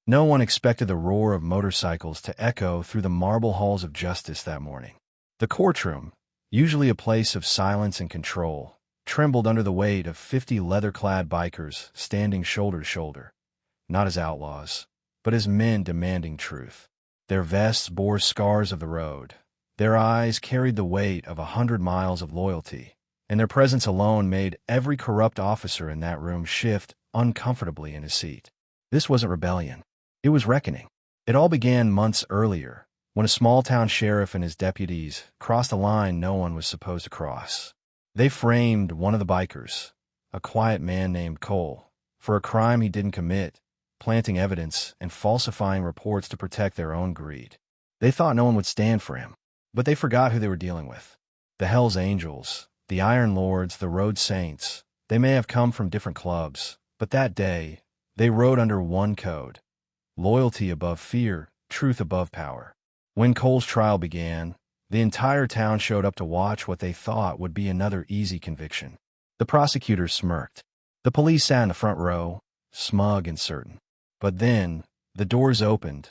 No one expected the roar of motorcycles to echo through the marble halls of justice that morning. The courtroom, usually a place of silence and control, trembled under the weight of 50 leather-clad bikers standing shoulder to shoulder, not as outlaws, but as men demanding truth. Their vests bore scars of the road. Their eyes carried the weight of 100 miles of loyalty, and their presence alone made every corrupt officer in that room shift uncomfortably in his seat. This wasn't rebellion. It was reckoning. It all began months earlier, when a small-town sheriff and his deputies crossed a line no one was supposed to cross. They framed one of the bikers, a quiet man named Cole, for a crime he didn't commit, planting evidence and falsifying reports to protect their own greed. They thought no one would stand for him, but they forgot who they were dealing with. The Hells Angels, the Iron Lords, the Road Saints. They may have come from different clubs, but that day, they rode under one code: loyalty above fear, truth above power. When Cole's trial began, the entire town showed up to watch what they thought would be another easy conviction. The prosecutors smirked. The police sat in the front row, smug and certain. But then, the doors opened,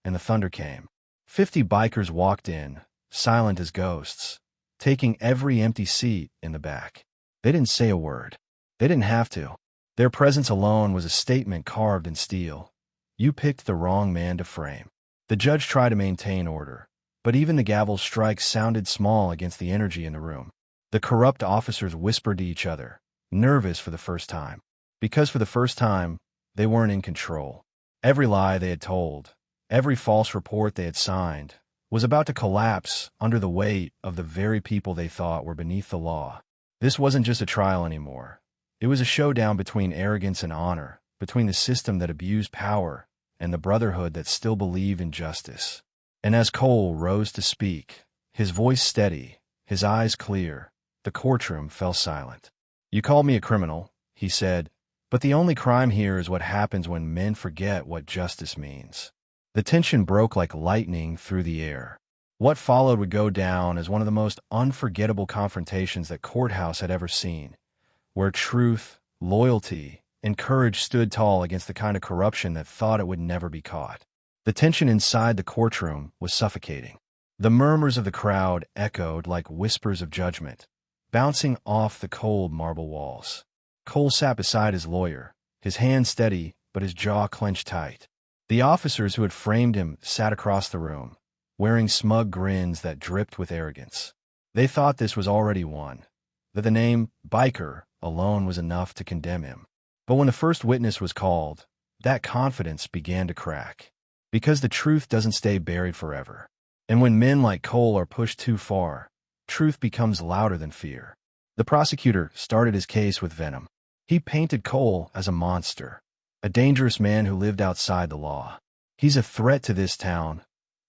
and the thunder came. 50 bikers walked in, silent as ghosts, taking every empty seat in the back. They didn't say a word. They didn't have to. Their presence alone was a statement carved in steel. You picked the wrong man to frame. The judge tried to maintain order, but even the gavel's strike sounded small against the energy in the room. The corrupt officers whispered to each other, nervous for the first time. Because for the first time, they weren't in control. Every lie they had told, every false report they had signed, was about to collapse under the weight of the very people they thought were beneath the law. This wasn't just a trial anymore. It was a showdown between arrogance and honor, between the system that abused power and the brotherhood that still believed in justice. And as Cole rose to speak, his voice steady, his eyes clear, the courtroom fell silent. You called me a criminal, he said, but the only crime here is what happens when men forget what justice means. The tension broke like lightning through the air. What followed would go down as one of the most unforgettable confrontations that Courthouse had ever seen, where truth, loyalty, and courage stood tall against the kind of corruption that thought it would never be caught. The tension inside the courtroom was suffocating. The murmurs of the crowd echoed like whispers of judgment, bouncing off the cold marble walls. Cole sat beside his lawyer, his hand steady but his jaw clenched tight. The officers who had framed him sat across the room, wearing smug grins that dripped with arrogance. They thought this was already won, that the name biker alone was enough to condemn him. But when the first witness was called, that confidence began to crack. Because the truth doesn't stay buried forever. And when men like Cole are pushed too far, truth becomes louder than fear. The prosecutor started his case with venom. He painted Cole as a monster, a dangerous man who lived outside the law. He's a threat to this town,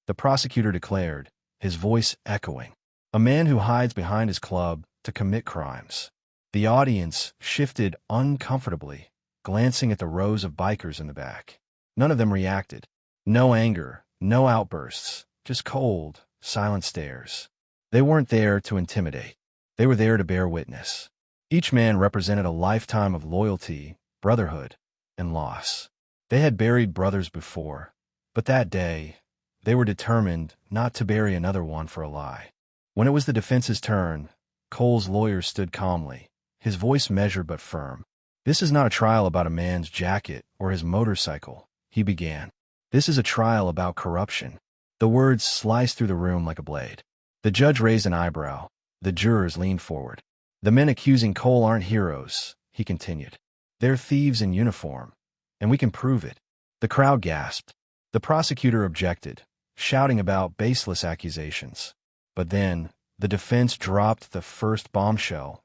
the prosecutor declared, his voice echoing. A man who hides behind his club to commit crimes. The audience shifted uncomfortably, glancing at the rows of bikers in the back. None of them reacted. No anger, no outbursts, just cold, silent stares. They weren't there to intimidate. They were there to bear witness. Each man represented a lifetime of loyalty, brotherhood, and loss. They had buried brothers before, but that day, they were determined not to bury another one for a lie. When it was the defense's turn, Cole's lawyer stood calmly, his voice measured but firm. This is not a trial about a man's jacket or his motorcycle, he began. This is a trial about corruption. The words sliced through the room like a blade. The judge raised an eyebrow. The jurors leaned forward. The men accusing Cole aren't heroes, he continued. They're thieves in uniform, and we can prove it. The crowd gasped. The prosecutor objected, shouting about baseless accusations. But then, the defense dropped the first bombshell,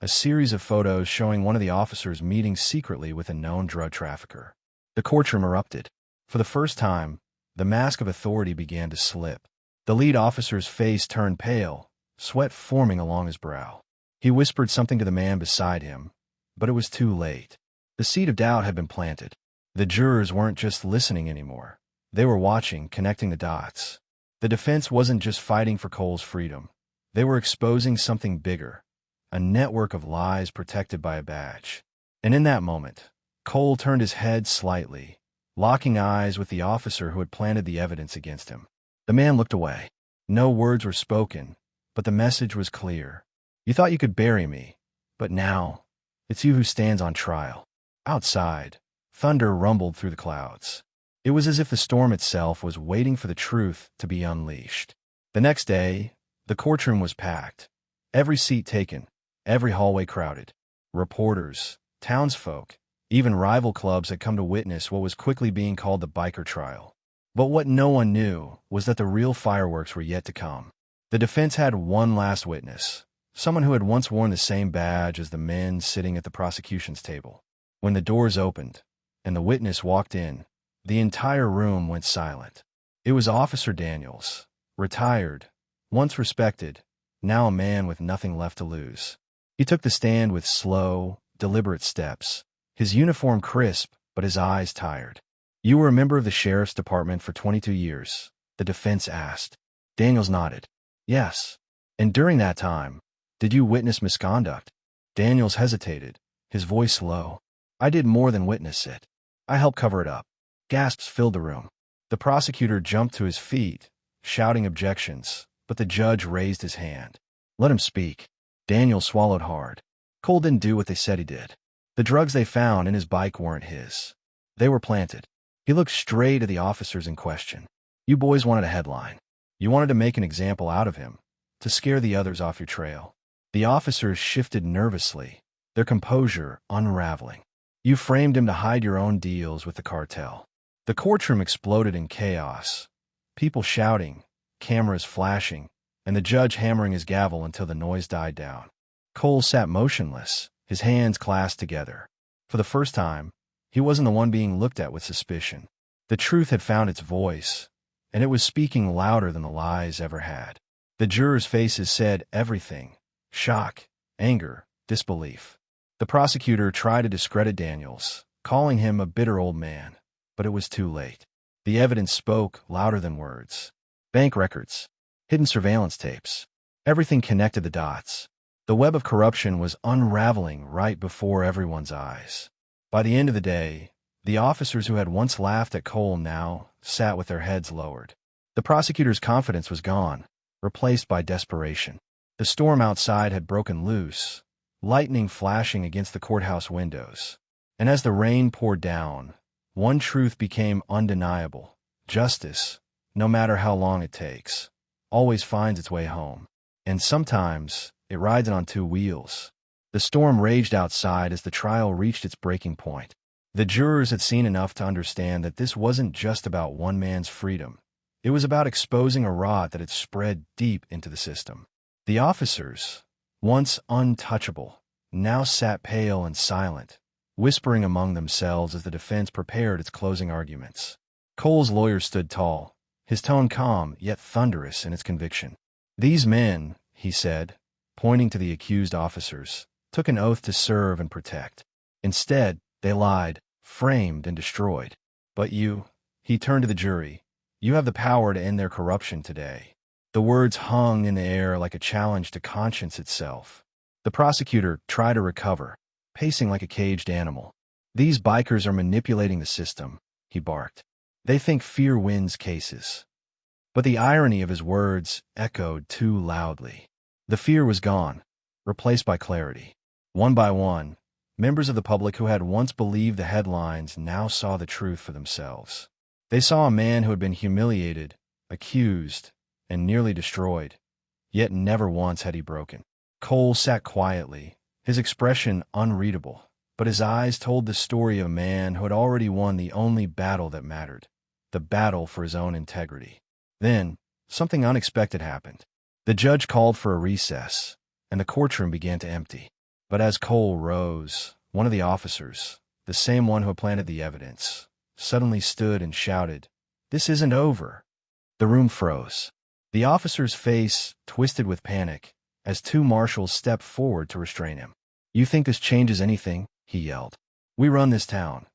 a series of photos showing one of the officers meeting secretly with a known drug trafficker. The courtroom erupted. For the first time, the mask of authority began to slip. The lead officer's face turned pale, sweat forming along his brow. He whispered something to the man beside him, but it was too late. The seed of doubt had been planted. The jurors weren't just listening anymore. They were watching, connecting the dots. The defense wasn't just fighting for Cole's freedom. They were exposing something bigger, a network of lies protected by a badge. And in that moment, Cole turned his head slightly, locking eyes with the officer who had planted the evidence against him. The man looked away. No words were spoken, but the message was clear. You thought you could bury me, but now it's you who stands on trial. Outside, thunder rumbled through the clouds. It was as if the storm itself was waiting for the truth to be unleashed. The next day, the courtroom was packed. Every seat taken, every hallway crowded. Reporters, townsfolk, even rival clubs had come to witness what was quickly being called the biker trial. But what no one knew was that the real fireworks were yet to come. The defense had one last witness, someone who had once worn the same badge as the men sitting at the prosecution's table. When the doors opened and the witness walked in, the entire room went silent. It was Officer Daniels, retired, once respected, now a man with nothing left to lose. He took the stand with slow, deliberate steps, his uniform crisp but his eyes tired. You were a member of the sheriff's department for 22 years, the defense asked. Daniels nodded. Yes. And during that time, did you witness misconduct? Daniels hesitated, his voice low. I did more than witness it. I helped cover it up. Gasps filled the room. The prosecutor jumped to his feet, shouting objections, but the judge raised his hand. Let him speak. Daniels swallowed hard. Cole didn't do what they said he did. The drugs they found in his bike weren't his. They were planted. He looked straight at the officers in question. You boys wanted a headline. You wanted to make an example out of him, to scare the others off your trail. The officers shifted nervously, their composure unraveling. You framed him to hide your own deals with the cartel. The courtroom exploded in chaos. People shouting, cameras flashing, and the judge hammering his gavel until the noise died down. Cole sat motionless, his hands clasped together. For the first time, he wasn't the one being looked at with suspicion. The truth had found its voice, and it was speaking louder than the lies ever had. The jurors' faces said everything: shock, anger, disbelief. The prosecutor tried to discredit Daniels, calling him a bitter old man, but it was too late. The evidence spoke louder than words. Bank records, hidden surveillance tapes, everything connected the dots. The web of corruption was unraveling right before everyone's eyes. By the end of the day, the officers who had once laughed at Cole now sat with their heads lowered. The prosecutor's confidence was gone, replaced by desperation. The storm outside had broken loose, lightning flashing against the courthouse windows. And as the rain poured down, one truth became undeniable: justice, no matter how long it takes, always finds its way home. And sometimes it rides it on two wheels. The storm raged outside as the trial reached its breaking point. The jurors had seen enough to understand that this wasn't just about one man's freedom. It was about exposing a rot that had spread deep into the system. The officers, once untouchable, now sat pale and silent, whispering among themselves as the defense prepared its closing arguments. Cole's lawyer stood tall, his tone calm yet thunderous in its conviction. These men, he said, pointing to the accused officers, took an oath to serve and protect. Instead, they lied, framed, and destroyed. But you, he turned to the jury, you have the power to end their corruption today. The words hung in the air like a challenge to conscience itself. The prosecutor tried to recover, pacing like a caged animal. These bikers are manipulating the system, he barked. They think fear wins cases. But the irony of his words echoed too loudly. The fear was gone, replaced by clarity. One by one, members of the public who had once believed the headlines now saw the truth for themselves. They saw a man who had been humiliated, accused, and nearly destroyed, yet never once had he broken. Cole sat quietly, his expression unreadable, but his eyes told the story of a man who had already won the only battle that mattered, the battle for his own integrity. Then, something unexpected happened. The judge called for a recess, and the courtroom began to empty. But as Cole rose, one of the officers, the same one who had planted the evidence, suddenly stood and shouted, "This isn't over." The room froze. The officer's face twisted with panic as two marshals stepped forward to restrain him. "You think this changes anything?" he yelled. "We run this town."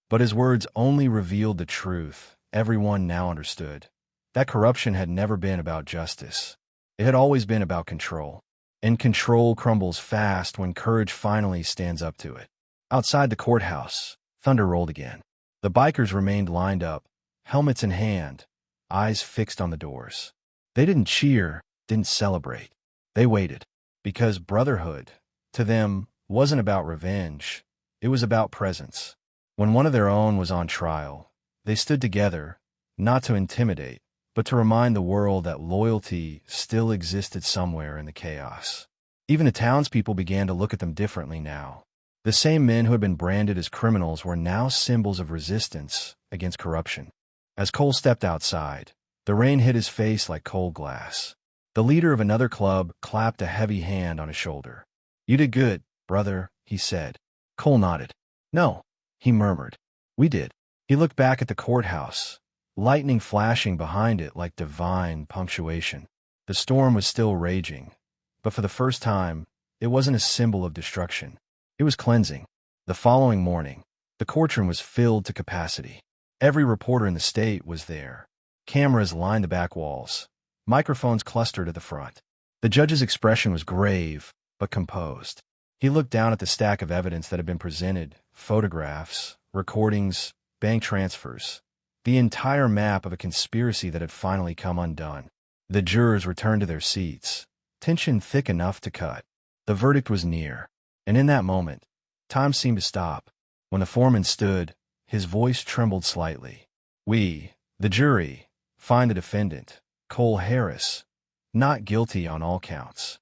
But his words only revealed the truth everyone now understood. That corruption had never been about justice. It had always been about control. And control crumbles fast when courage finally stands up to it. Outside the courthouse, thunder rolled again. The bikers remained lined up, helmets in hand, eyes fixed on the doors. They didn't cheer, didn't celebrate. They waited. Because brotherhood, to them, wasn't about revenge. It was about presence. When one of their own was on trial, they stood together, not to intimidate, but to remind the world that loyalty still existed somewhere in the chaos. Even the townspeople began to look at them differently now. The same men who had been branded as criminals were now symbols of resistance against corruption. As Cole stepped outside, the rain hit his face like cold glass. The leader of another club clapped a heavy hand on his shoulder. "You did good, brother," he said. Cole nodded. "No," he murmured. "We did." He looked back at the courthouse, lightning flashing behind it like divine punctuation. The storm was still raging, but for the first time, it wasn't a symbol of destruction. It was cleansing. The following morning, the courtroom was filled to capacity. Every reporter in the state was there. Cameras lined the back walls. Microphones clustered at the front. The judge's expression was grave, but composed. He looked down at the stack of evidence that had been presented: photographs, recordings, bank transfers, the entire map of a conspiracy that had finally come undone. The jurors returned to their seats, tension thick enough to cut. The verdict was near, and in that moment, time seemed to stop. When the foreman stood, his voice trembled slightly. "We, the jury, find the defendant, Cole Harris, not guilty on all counts."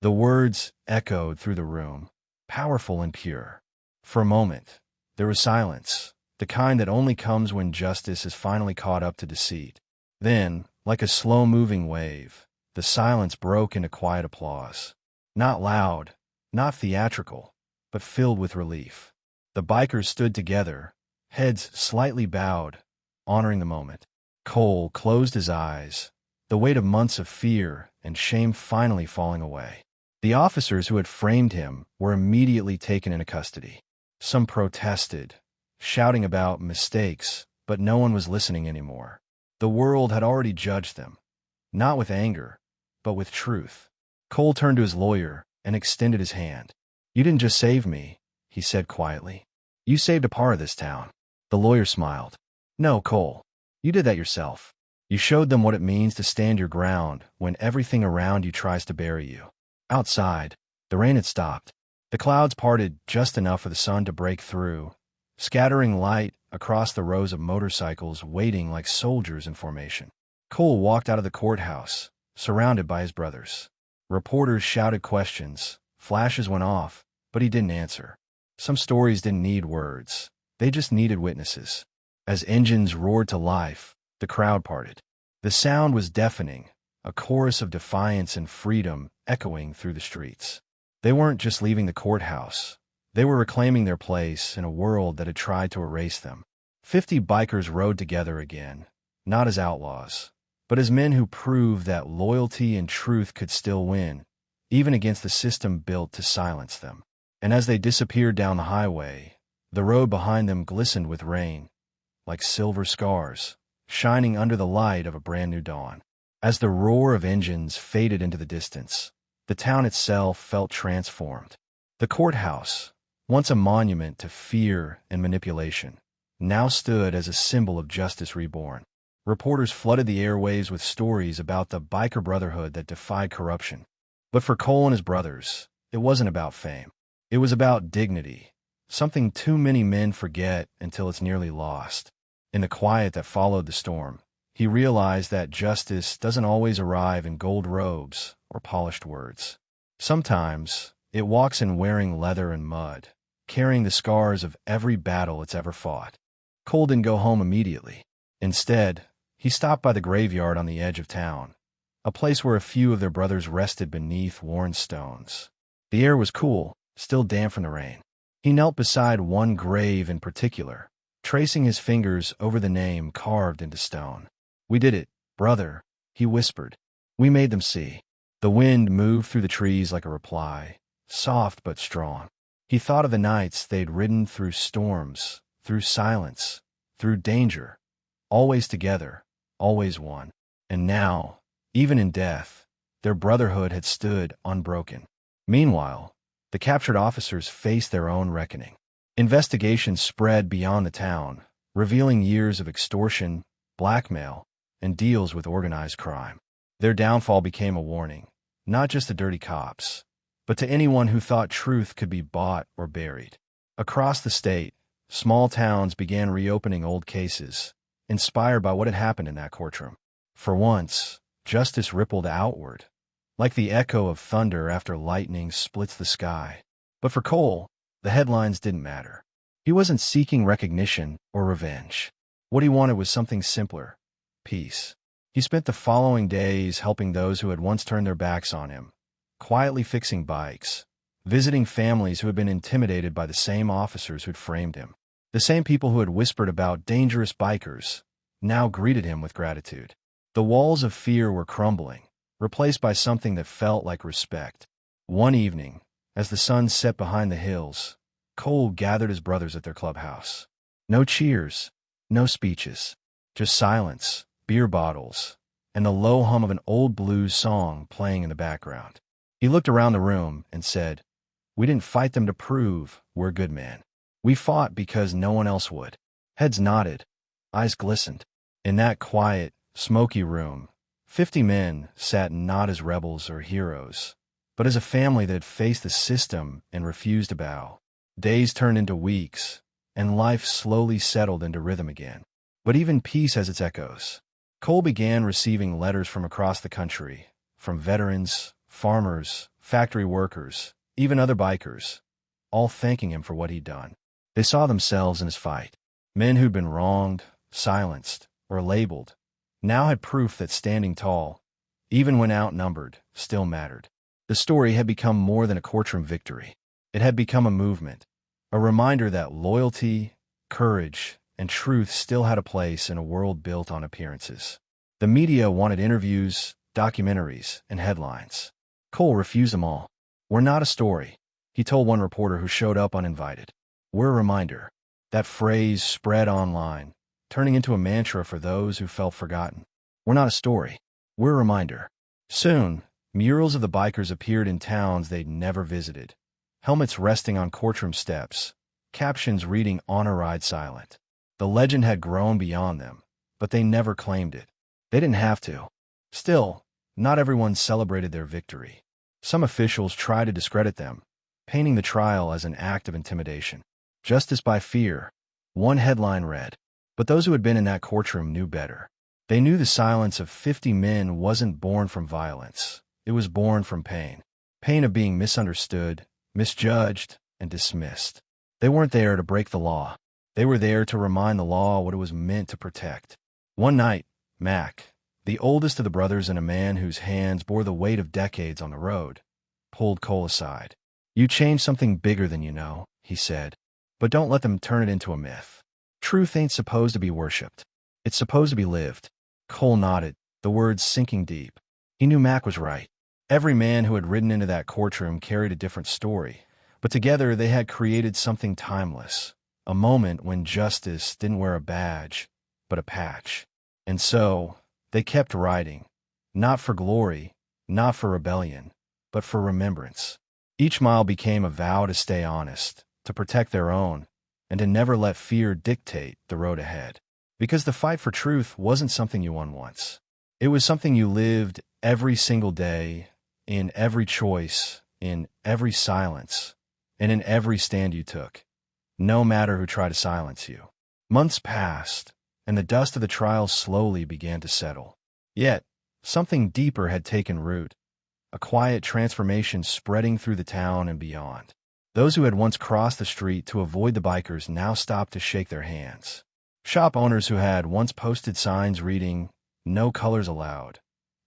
The words echoed through the room, powerful and pure. For a moment, there was silence, the kind that only comes when justice is finally caught up to deceit. Then, like a slow-moving wave, the silence broke into quiet applause. Not loud, not theatrical, but filled with relief. The bikers stood together, heads slightly bowed, honoring the moment. Cole closed his eyes, the weight of months of fear and shame finally falling away. The officers who had framed him were immediately taken into custody. Some protested, shouting about mistakes, but no one was listening anymore. The world had already judged them, not with anger, but with truth. Cole turned to his lawyer and extended his hand. "You didn't just save me," he said quietly. "You saved a part of this town." The lawyer smiled. "No, Cole. You did that yourself. You showed them what it means to stand your ground when everything around you tries to bury you." Outside, the rain had stopped. The clouds parted just enough for the sun to break through, scattering light across the rows of motorcycles waiting like soldiers in formation. Cole walked out of the courthouse, surrounded by his brothers. Reporters shouted questions, flashes went off, but he didn't answer. Some stories didn't need words. They just needed witnesses. As engines roared to life, the crowd parted. The sound was deafening, a chorus of defiance and freedom echoing through the streets. They weren't just leaving the courthouse. They were reclaiming their place in a world that had tried to erase them. 50 bikers rode together again, not as outlaws, but as men who proved that loyalty and truth could still win, even against the system built to silence them. And as they disappeared down the highway, the road behind them glistened with rain, like silver scars, shining under the light of a brand new dawn. As the roar of engines faded into the distance, the town itself felt transformed. The courthouse, once a monument to fear and manipulation, now stood as a symbol of justice reborn. Reporters flooded the airwaves with stories about the biker brotherhood that defied corruption. But for Cole and his brothers, it wasn't about fame. It was about dignity, something too many men forget until it's nearly lost. In the quiet that followed the storm, he realized that justice doesn't always arrive in gold robes or polished words. Sometimes, it walks in wearing leather and mud, carrying the scars of every battle it's ever fought. Cole didn't go home immediately. Instead, he stopped by the graveyard on the edge of town, a place where a few of their brothers rested beneath worn stones. The air was cool, still damp from the rain. He knelt beside one grave in particular, tracing his fingers over the name carved into stone. "We did it, brother," he whispered. "We made them see." The wind moved through the trees like a reply, soft but strong. He thought of the nights they'd ridden through storms, through silence, through danger, always together, always one. And now, even in death, their brotherhood had stood unbroken. Meanwhile, the captured officers faced their own reckoning. Investigations spread beyond the town, revealing years of extortion, blackmail, and deals with organized crime. Their downfall became a warning, not just to dirty cops, but to anyone who thought truth could be bought or buried. Across the state, small towns began reopening old cases, inspired by what had happened in that courtroom. For once, justice rippled outward, like the echo of thunder after lightning splits the sky. But for Cole, the headlines didn't matter. He wasn't seeking recognition or revenge. What he wanted was something simpler: peace. He spent the following days helping those who had once turned their backs on him, quietly fixing bikes, visiting families who had been intimidated by the same officers who'd framed him. The same people who had whispered about dangerous bikers now greeted him with gratitude. The walls of fear were crumbling, replaced by something that felt like respect. One evening, as the sun set behind the hills, Cole gathered his brothers at their clubhouse. No cheers, no speeches, just silence, beer bottles, and the low hum of an old blues song playing in the background. He looked around the room and said, "We didn't fight them to prove we're good men. We fought because no one else would." Heads nodded, eyes glistened. In that quiet, smoky room, 50 men sat not as rebels or heroes, but as a family that had faced the system and refused to bow. Days turned into weeks, and life slowly settled into rhythm again. But even peace has its echoes. Cole began receiving letters from across the country, from veterans, farmers, factory workers, even other bikers, all thanking him for what he'd done. They saw themselves in his fight. Men who'd been wronged, silenced, or labeled, now had proof that standing tall, even when outnumbered, still mattered. The story had become more than a courtroom victory. It had become a movement, a reminder that loyalty, courage, and truth still had a place in a world built on appearances. The media wanted interviews, documentaries, and headlines. Cole refused them all. "We're not a story," he told one reporter who showed up uninvited. "We're a reminder." That phrase spread online, turning into a mantra for those who felt forgotten. "We're not a story. We're a reminder." Soon, murals of the bikers appeared in towns they'd never visited, helmets resting on courtroom steps, captions reading "On a Ride Silent." The legend had grown beyond them, but they never claimed it. They didn't have to. Still, not everyone celebrated their victory. Some officials tried to discredit them, painting the trial as an act of intimidation. "Justice by fear," one headline read. But those who had been in that courtroom knew better. They knew the silence of 50 men wasn't born from violence. It was born from pain. Pain of being misunderstood, misjudged, and dismissed. They weren't there to break the law. They were there to remind the law what it was meant to protect. One night, Mac, the oldest of the brothers and a man whose hands bore the weight of decades on the road, pulled Cole aside. "You changed something bigger than you know," he said. "But don't let them turn it into a myth. Truth ain't supposed to be worshipped. It's supposed to be lived." Cole nodded, the words sinking deep. He knew Mac was right. Every man who had ridden into that courtroom carried a different story, but together they had created something timeless, a moment when justice didn't wear a badge, but a patch. And so, they kept riding, not for glory, not for rebellion, but for remembrance. Each mile became a vow to stay honest, to protect their own, and to never let fear dictate the road ahead. Because the fight for truth wasn't something you won once. It was something you lived every single day, in every choice, in every silence, and in every stand you took, no matter who tried to silence you. Months passed, and the dust of the trial slowly began to settle. Yet, something deeper had taken root, a quiet transformation spreading through the town and beyond. Those who had once crossed the street to avoid the bikers now stopped to shake their hands. Shop owners who had once posted signs reading, "No colors allowed,"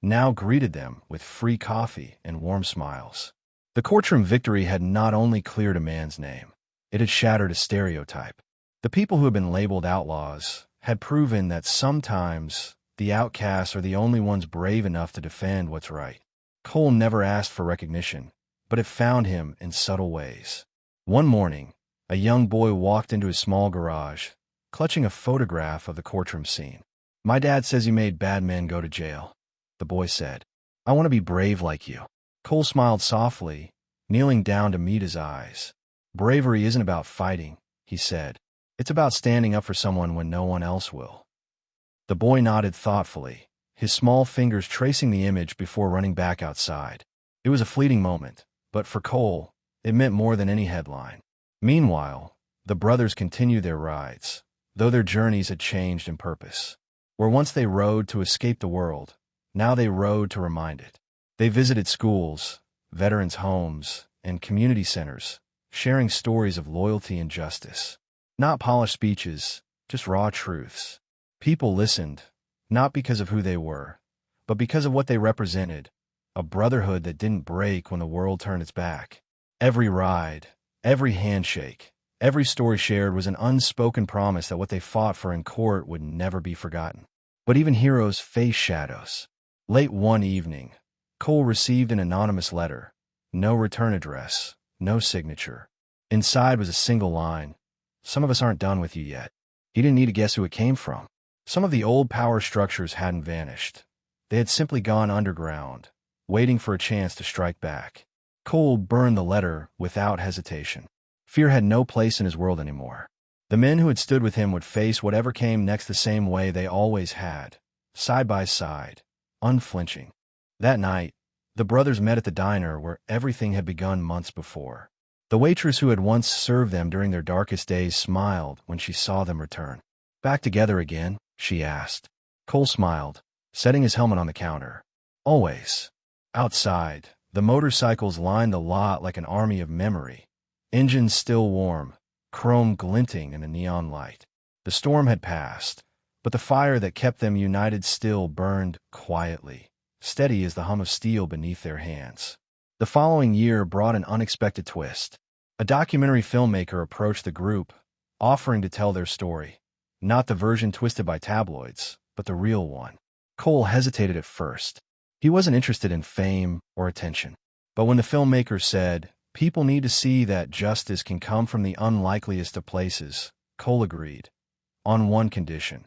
now greeted them with free coffee and warm smiles. The courtroom victory had not only cleared a man's name, it had shattered a stereotype. The people who had been labeled outlaws had proven that sometimes the outcasts are the only ones brave enough to defend what's right. Cole never asked for recognition, but it found him in subtle ways. One morning, a young boy walked into his small garage, clutching a photograph of the courtroom scene. "My dad says you made bad men go to jail," the boy said. "I want to be brave like you." Cole smiled softly, kneeling down to meet his eyes. "Bravery isn't about fighting," he said. It's about standing up for someone when no one else will. The boy nodded thoughtfully, his small fingers tracing the image before running back outside. It was a fleeting moment, but for Cole, it meant more than any headline. Meanwhile, the brothers continued their rides, though their journeys had changed in purpose. Where once they rode to escape the world, now they rode to remind it. They visited schools, veterans' homes, and community centers, sharing stories of loyalty and justice. Not polished speeches, just raw truths. People listened, not because of who they were, but because of what they represented, a brotherhood that didn't break when the world turned its back. Every ride, every handshake, every story shared was an unspoken promise that what they fought for in court would never be forgotten. But even heroes face shadows. Late one evening, Cole received an anonymous letter. No return address, no signature. Inside was a single line. Some of us aren't done with you yet. He didn't need to guess who it came from. Some of the old power structures hadn't vanished. They had simply gone underground, waiting for a chance to strike back. Cole burned the letter without hesitation. Fear had no place in his world anymore. The men who had stood with him would face whatever came next the same way they always had, side by side, unflinching. That night, the brothers met at the diner where everything had begun months before. The waitress who had once served them during their darkest days smiled when she saw them return. "Back together again?" she asked. Cole smiled, setting his helmet on the counter. "Always." Outside, the motorcycles lined the lot like an army of memory, engines still warm, chrome glinting in the neon light. The storm had passed, but the fire that kept them united still burned quietly, steady as the hum of steel beneath their hands. The following year brought an unexpected twist. A documentary filmmaker approached the group, offering to tell their story. Not the version twisted by tabloids, but the real one. Cole hesitated at first. He wasn't interested in fame or attention. But when the filmmaker said, "People need to see that justice can come from the unlikeliest of places," Cole agreed, on one condition: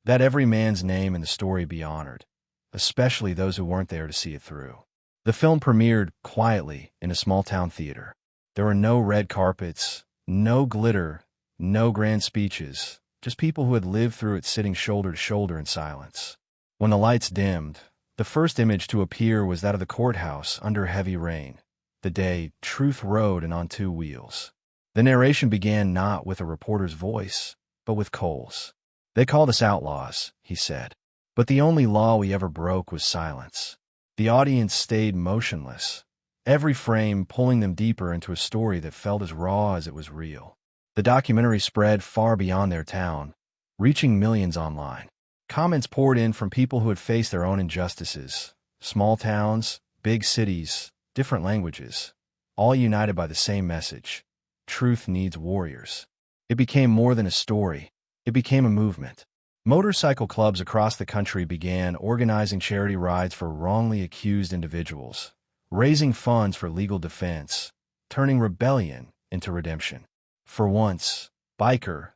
that every man's name in the story be honored, especially those who weren't there to see it through. The film premiered quietly in a small-town theater. There were no red carpets, no glitter, no grand speeches, just people who had lived through it sitting shoulder to shoulder in silence. When the lights dimmed, the first image to appear was that of the courthouse under heavy rain, the day truth rode and on two wheels. The narration began not with a reporter's voice, but with Cole's. "They called us outlaws," he said, "but the only law we ever broke was silence." The audience stayed motionless, every frame pulling them deeper into a story that felt as raw as it was real. The documentary spread far beyond their town, reaching millions online. Comments poured in from people who had faced their own injustices. Small towns, big cities, different languages, all united by the same message: truth needs warriors. It became more than a story. It became a movement. Motorcycle clubs across the country began organizing charity rides for wrongly accused individuals, raising funds for legal defense, turning rebellion into redemption. For once, biker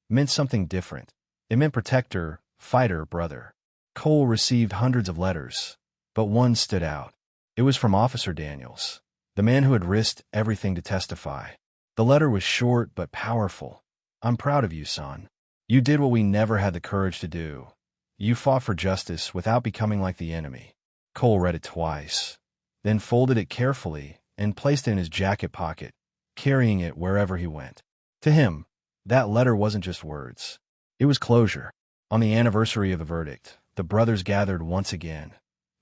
meant something different. It meant protector, fighter, brother. Cole received hundreds of letters, but one stood out. It was from Officer Daniels, the man who had risked everything to testify. The letter was short but powerful. "I'm proud of you, son. You did what we never had the courage to do. You fought for justice without becoming like the enemy." Cole read it twice, then folded it carefully and placed it in his jacket pocket, carrying it wherever he went. To him, that letter wasn't just words. It was closure. On the anniversary of the verdict, the brothers gathered once again.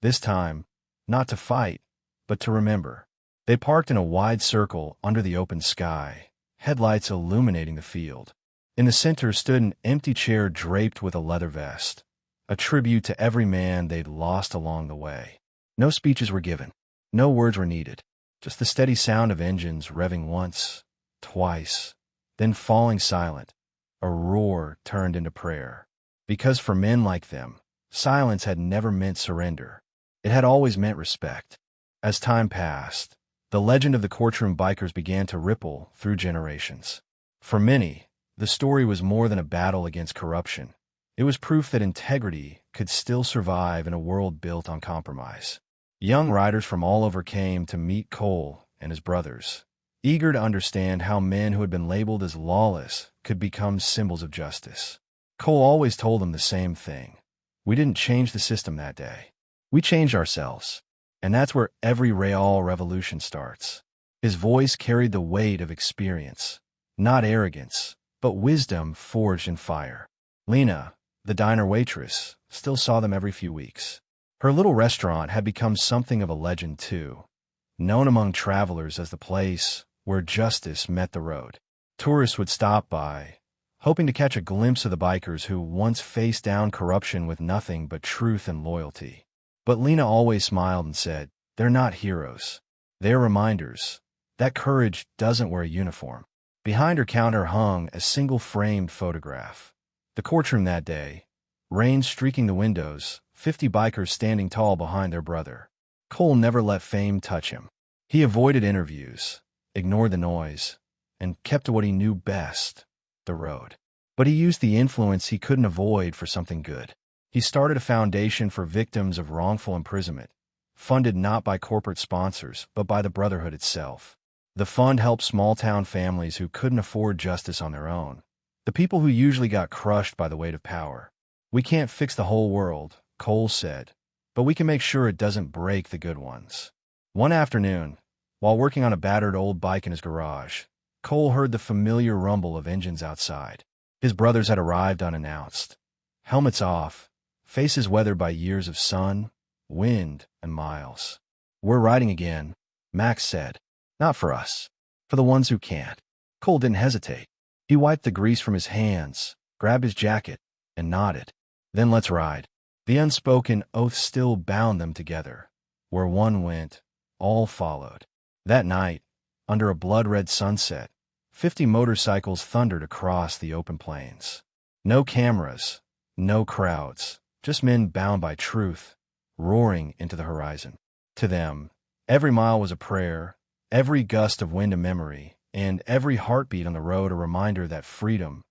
This time, not to fight, but to remember. They parked in a wide circle under the open sky, headlights illuminating the field. In the center stood an empty chair draped with a leather vest, a tribute to every man they'd lost along the way. No speeches were given. No words were needed. Just the steady sound of engines revving once, twice, then falling silent. A roar turned into prayer. Because for men like them, silence had never meant surrender. It had always meant respect. As time passed, the legend of the Courtroom Bikers began to ripple through generations. For many, the story was more than a battle against corruption. It was proof that integrity could still survive in a world built on compromise. Young riders from all over came to meet Cole and his brothers, eager to understand how men who had been labeled as lawless could become symbols of justice. Cole always told them the same thing. We didn't change the system that day. We changed ourselves. And that's where every real revolution starts. His voice carried the weight of experience, not arrogance, but wisdom forged in fire. Lena, the diner waitress, still saw them every few weeks. Her little restaurant had become something of a legend too, known among travelers as the place where justice met the road. Tourists would stop by, hoping to catch a glimpse of the bikers who once faced down corruption with nothing but truth and loyalty. But Lena always smiled and said, "They're not heroes. They're reminders that courage doesn't wear a uniform." Behind her counter hung a single-framed photograph. The courtroom that day, rain streaking the windows, 50 bikers standing tall behind their brother. Cole never let fame touch him. He avoided interviews, ignored the noise, and kept to what he knew best, the road. But he used the influence he couldn't avoid for something good. He started a foundation for victims of wrongful imprisonment, funded not by corporate sponsors, but by the Brotherhood itself. The fund helped small-town families who couldn't afford justice on their own, the people who usually got crushed by the weight of power. "We can't fix the whole world," Cole said, "but we can make sure it doesn't break the good ones." One afternoon, while working on a battered old bike in his garage, Cole heard the familiar rumble of engines outside. His brothers had arrived unannounced. Helmets off, faces weathered by years of sun, wind, and miles. "We're riding again," Max said. "Not for us. For the ones who can't." Cole didn't hesitate. He wiped the grease from his hands, grabbed his jacket, and nodded. "Then let's ride." The unspoken oath still bound them together. Where one went, all followed. That night, under a blood-red sunset, 50 motorcycles thundered across the open plains. No cameras, no crowds, just men bound by truth, roaring into the horizon. To them, every mile was a prayer, every gust of wind a memory, and every heartbeat on the road a reminder that freedom,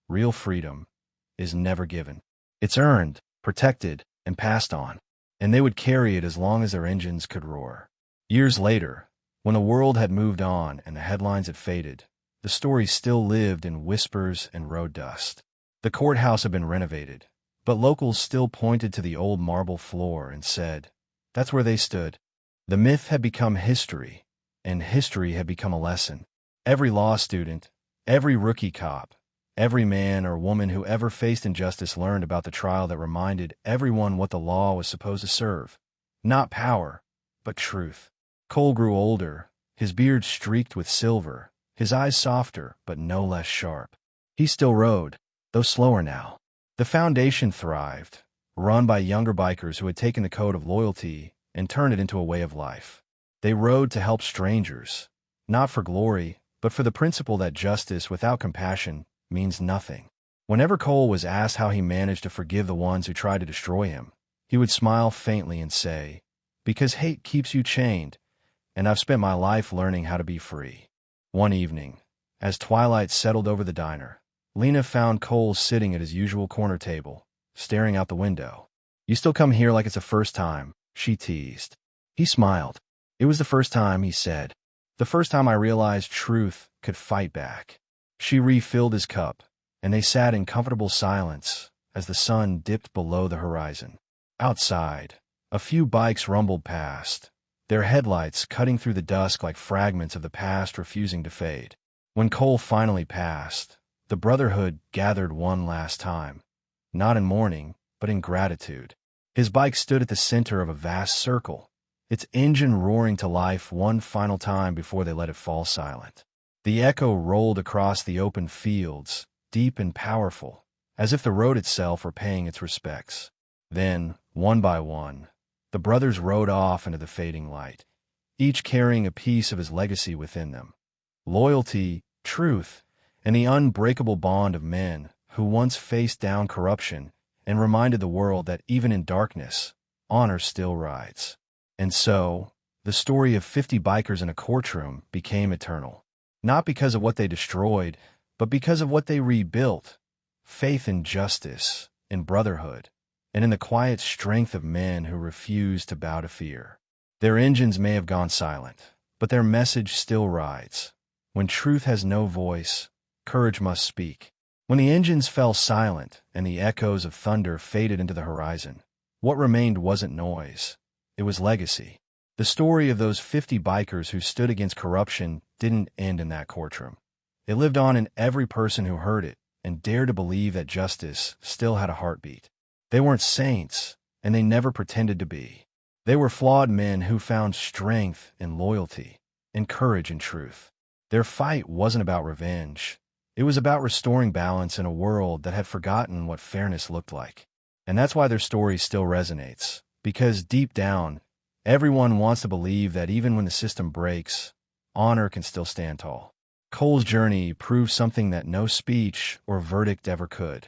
real freedom, is never given. It's earned, protected, and passed on, and they would carry it as long as their engines could roar. Years later, when the world had moved on and the headlines had faded, the story still lived in whispers and road dust. The courthouse had been renovated, but locals still pointed to the old marble floor and said, that's where they stood. The myth had become history, and history had become a lesson. Every law student, every rookie cop, every man or woman who ever faced injustice learned about the trial that reminded everyone what the law was supposed to serve. Not power, but truth. Cole grew older, his beard streaked with silver, his eyes softer but no less sharp. He still rode, though slower now. The foundation thrived, run by younger bikers who had taken the code of loyalty and turned it into a way of life. They rode to help strangers, not for glory, but for the principle that justice without compassion means nothing. Whenever Cole was asked how he managed to forgive the ones who tried to destroy him, he would smile faintly and say, "Because hate keeps you chained, and I've spent my life learning how to be free." One evening, as twilight settled over the diner, Lena found Cole sitting at his usual corner table, staring out the window. "You still come here like it's the first time," she teased. He smiled. "It was the first time," he said. "The first time I realized truth could fight back." She refilled his cup, and they sat in comfortable silence as the sun dipped below the horizon. Outside, a few bikes rumbled past, their headlights cutting through the dusk like fragments of the past refusing to fade. When Cole finally passed, the Brotherhood gathered one last time, not in mourning, but in gratitude. His bike stood at the center of a vast circle, its engine roaring to life one final time before they let it fall silent. The echo rolled across the open fields, deep and powerful, as if the road itself were paying its respects. Then, one by one, the brothers rode off into the fading light, each carrying a piece of his legacy within them. Loyalty, truth, and the unbreakable bond of men who once faced down corruption and reminded the world that even in darkness, honor still rides. And so, the story of 50 bikers in a courtroom became eternal. Not because of what they destroyed, but because of what they rebuilt. Faith in justice, in brotherhood, and in the quiet strength of men who refused to bow to fear. Their engines may have gone silent, but their message still rides. When truth has no voice, courage must speak. When the engines fell silent and the echoes of thunder faded into the horizon, what remained wasn't noise. It was legacy. The story of those 50 bikers who stood against corruption didn't end in that courtroom. It lived on in every person who heard it and dared to believe that justice still had a heartbeat. They weren't saints, and they never pretended to be. They were flawed men who found strength in loyalty, and courage in truth. Their fight wasn't about revenge. It was about restoring balance in a world that had forgotten what fairness looked like. And that's why their story still resonates, because deep down, everyone wants to believe that even when the system breaks, honor can still stand tall. Cole's journey proved something that no speech or verdict ever could: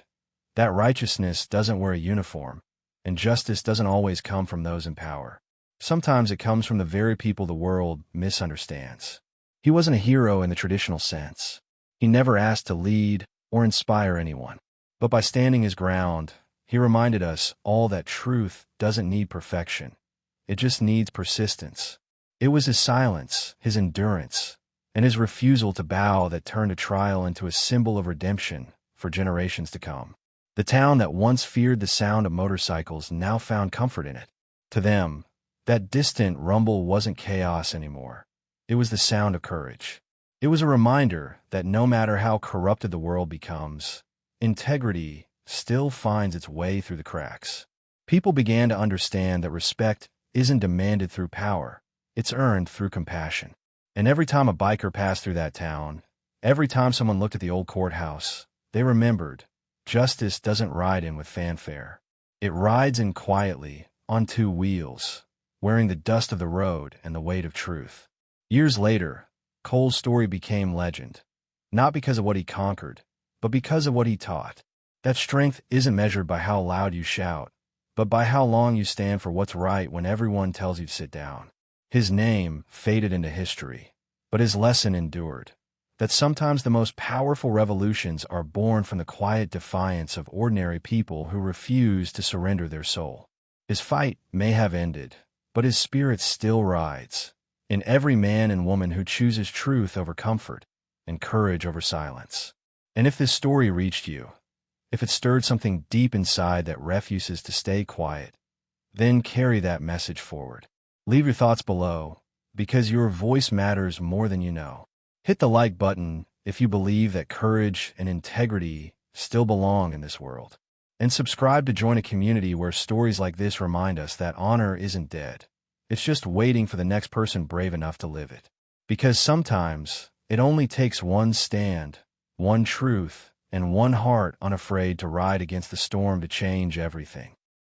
that righteousness doesn't wear a uniform, and justice doesn't always come from those in power. Sometimes it comes from the very people the world misunderstands. He wasn't a hero in the traditional sense. He never asked to lead or inspire anyone. But by standing his ground, he reminded us all that truth doesn't need perfection. It just needs persistence. It was his silence, his endurance, and his refusal to bow that turned a trial into a symbol of redemption for generations to come. The town that once feared the sound of motorcycles now found comfort in it. To them, that distant rumble wasn't chaos anymore. It was the sound of courage. It was a reminder that no matter how corrupted the world becomes, integrity still finds its way through the cracks. People began to understand that respect isn't demanded through power, it's earned through compassion. And every time a biker passed through that town, every time someone looked at the old courthouse, they remembered, justice doesn't ride in with fanfare. It rides in quietly, on two wheels, wearing the dust of the road and the weight of truth. Years later, Cole's story became legend, not because of what he conquered, but because of what he taught. That strength isn't measured by how loud you shout, but by how long you stand for what's right when everyone tells you to sit down. His name faded into history, but his lesson endured: that sometimes the most powerful revolutions are born from the quiet defiance of ordinary people who refuse to surrender their soul. His fight may have ended, but his spirit still rides in every man and woman who chooses truth over comfort and courage over silence. And if this story reached you, if it stirred something deep inside that refuses to stay quiet, then carry that message forward. Leave your thoughts below, because your voice matters more than you know. Hit the like button if you believe that courage and integrity still belong in this world. And subscribe to join a community where stories like this remind us that honor isn't dead. It's just waiting for the next person brave enough to live it. Because sometimes it only takes one stand, one truth, and one heart unafraid to ride against the storm to change everything.